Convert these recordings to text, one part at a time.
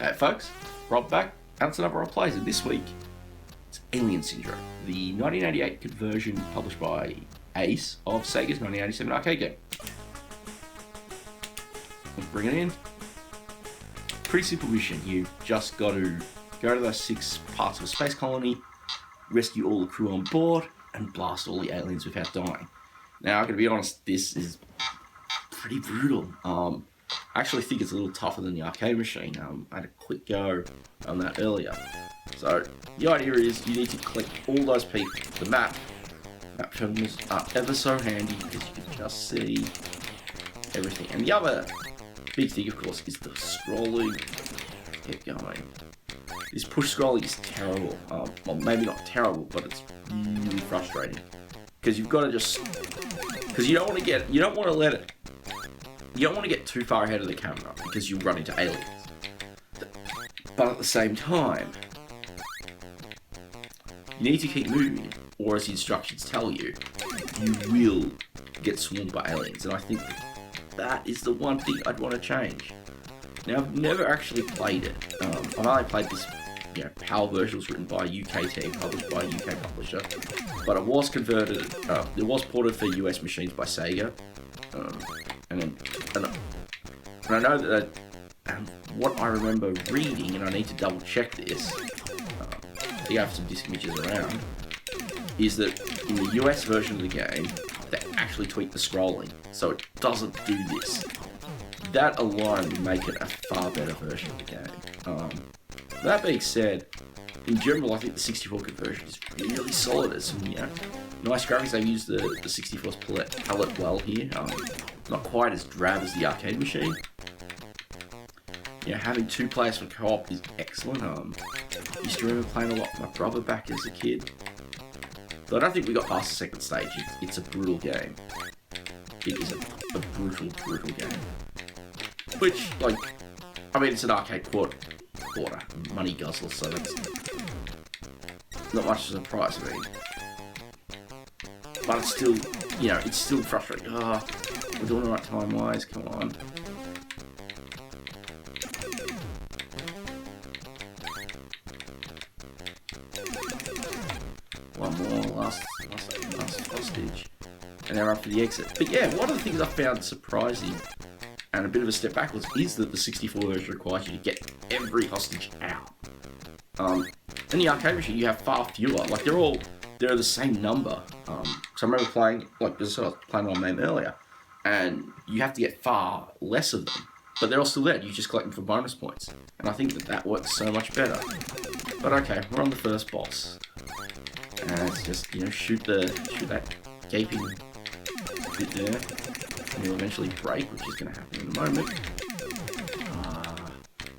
Hey folks, Rob back, and it's another Rob Plays, and this week, it's Alien Syndrome, the 1988 conversion published by Ace of Sega's 1987 arcade game. Let's bring it in. Pretty simple mission. You've just got to go to those 6 parts of a space colony, rescue all the crew on board, and blast all the aliens without dying. Now, I'm going to be honest, this is pretty brutal. I actually think it's a little tougher than the arcade machine. I had a quick go on that earlier. So, the idea is you need to collect all those people. The map terminals are ever so handy because you can just see everything. And the other big thing, of course, is the scrolling. Keep going. This push scrolling is terrible. Well, maybe not terrible, but it's really frustrating. Because you've got to just... Because you don't want to get too far ahead of the camera because you run into aliens. But at the same time, you need to keep moving, or as the instructions tell you, you will get swarmed by aliens. And I think that is the one thing I'd want to change. Now, I've never actually played it. I've only played this, PAL version was written by a UK team, published by a UK publisher. But it was converted, it was ported for US machines by Sega. And I know that what I remember reading, and I need to double check this, I have some disk images around, is that in the US version of the game, they actually tweak the scrolling, so it doesn't do this. That alone would make it a far better version of the game. That being said, in general, I think the 64 conversion is really solid. It's some, nice graphics. They've used the 64's palette well here. Not quite as drab as the arcade machine. Having 2 players for co-op is excellent. Used to remember playing a lot with my brother back as a kid. But I don't think we got past the second stage. It's a brutal game. It is a brutal game. Which, it's an arcade quarter money guzzler, so that's not much of a surprise to me. But it's still, it's still frustrating. We're doing the right time-wise, come on. One more, last hostage. And they're up for the exit. But yeah, one of the things I found surprising, and a bit of a step backwards, is that the 64 version requires you to get every hostage out. In the arcade machine, you have far fewer. They're the same number. So I remember playing, I was playing on MAME earlier, and you have to get far less of them. But they're all still there. You just collect them for bonus points. And I think that works so much better. But okay, we're on the first boss. And it's just, shoot that gaping bit there. And you'll eventually break, which is going to happen in a moment.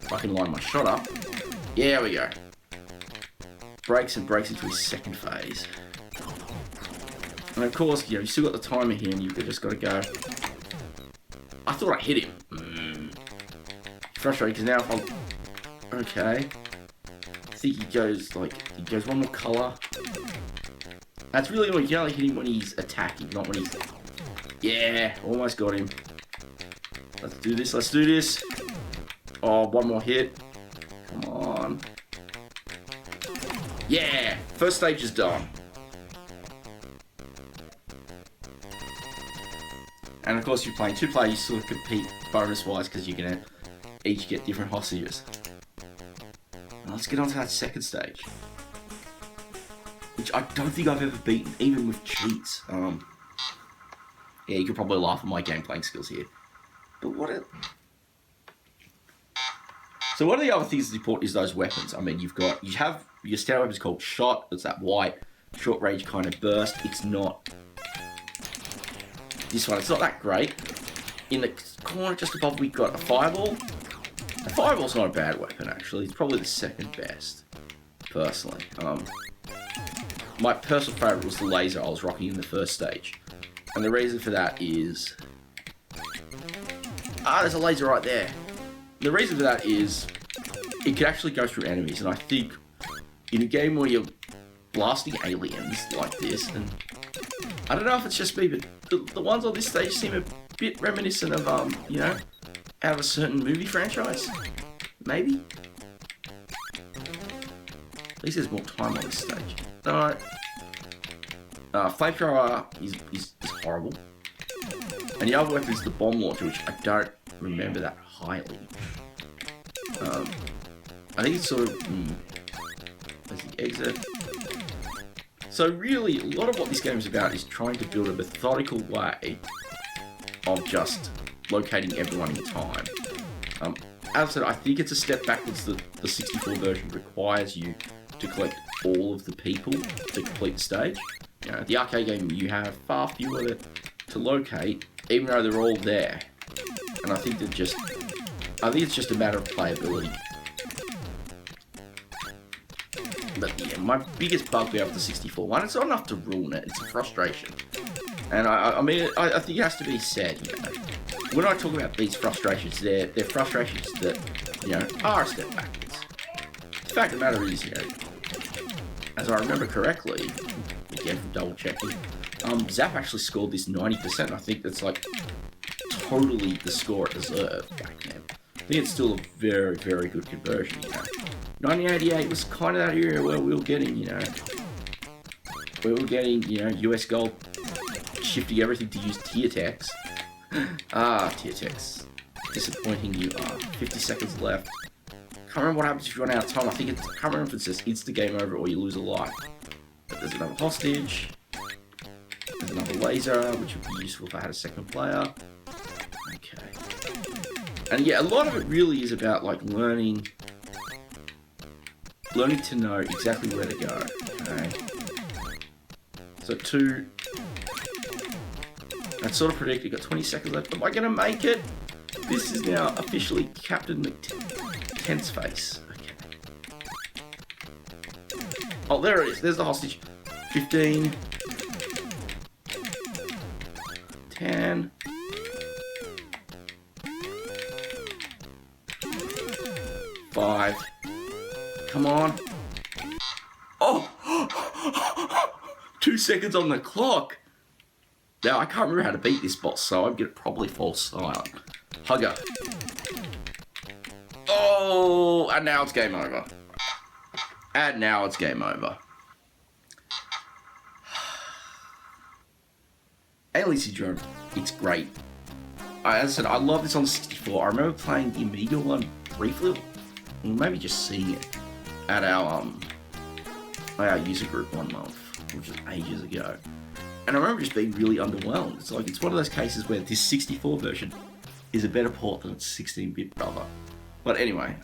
If I can line my shot up. Yeah, there we go. Breaks into his second phase. And of course, you still got the timer here, and you've just got to go. I thought I hit him. Frustrating, because now if I'm... Okay. I think he goes one more colour. That's really annoying. You can only hit him when he's attacking, not when he's... Yeah, almost got him. Let's do this. Oh, one more hit. Come on. Yeah, first stage is done. And of course, you're playing 2 players, you sort of compete bonus-wise because you're going to each get different hostages. Now let's get on to that second stage, which I don't think I've ever beaten, even with cheats. Yeah, you could probably laugh at my game playing skills here. But So one of the other things that's important is those weapons. I mean, you have your standard weapons called Shot. It's that white, short range kind of burst. It's not this one. It's not that great. In the corner just above, we've got a Fireball. A Fireball's not a bad weapon, actually. It's probably the second best, personally. My personal favourite was the laser I was rocking in the first stage. And the reason for that is... there's a laser right there. The reason for that is it can actually go through enemies, and I think in a game where you're blasting aliens like this, and I don't know if it's just me, but the ones on this stage seem a bit reminiscent of, out of a certain movie franchise. Maybe? At least there's more time on this stage. Alright. Flamethrower is horrible. And the other weapon is the bomb launcher, which I don't remember that highly. I think it's sort of... there's the exit. So really, a lot of what this game is about is trying to build a methodical way of just locating everyone in time. As I said, I think it's a step backwards. The 64 version requires you to collect all of the people to complete the stage. You know, the arcade game, you have far fewer to locate, even though they're all there. And I think it's just a matter of playability. But yeah, my biggest bugbear with the 64 one, it's not enough to ruin it, it's a frustration. And I mean, I think it has to be said, you know, when I talk about these frustrations, they're frustrations that, you know, are a step backwards. The fact of the matter is, you know, as I remember correctly, again from double checking, Zap actually scored this 90%. I think that's like totally the score it deserved back then. I think it's still a very, very good conversion, you know. 1988 was kind of that era where we were getting, you know, US Gold shifting everything to use tier text. Tier text. Disappointing you are. 50 seconds left. Can't remember what happens if you run out of time. I can't remember if it says insta game over or you lose a life. But there's another hostage. There's another laser, which would be useful if I had a second player. Okay. And yeah, a lot of it really is about like learning to know exactly where to go. Okay. So 2. That's sort of predicted. Got 20 seconds left. Am I going to make it? This is now officially Captain McTent's face. Okay. Oh, there it is. There's the hostage. 15. 10. 5. Come on. Oh! 2 seconds on the clock. Now, I can't remember how to beat this boss, so I'm going to probably fall silent. Hugger. Oh! And now it's game over. And now it's game over. Alien Syndrome, it's great. As I said, I love this on the 64. I remember playing the Amiga one briefly, or maybe just seeing it at our user group one month, which was ages ago. And I remember just being really underwhelmed. It's like, it's one of those cases where this 64 version is a better port than its 16-bit brother. But anyway,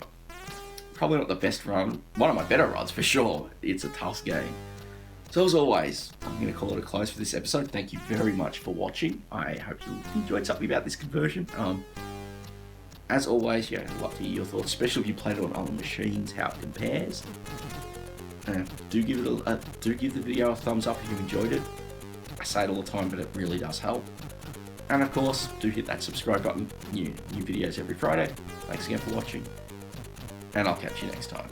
probably not the best run. One of my better runs, for sure. It's a tough game. So as always, I'm going to call it a close for this episode. Thank you very much for watching. I hope you enjoyed something about this conversion. As always, yeah, I'd love to hear your thoughts, especially if you played it on other machines, how it compares. Do give the video a thumbs up if you enjoyed it. I say it all the time, but it really does help. And of course, do hit that subscribe button. New videos every Friday. Thanks again for watching, and I'll catch you next time.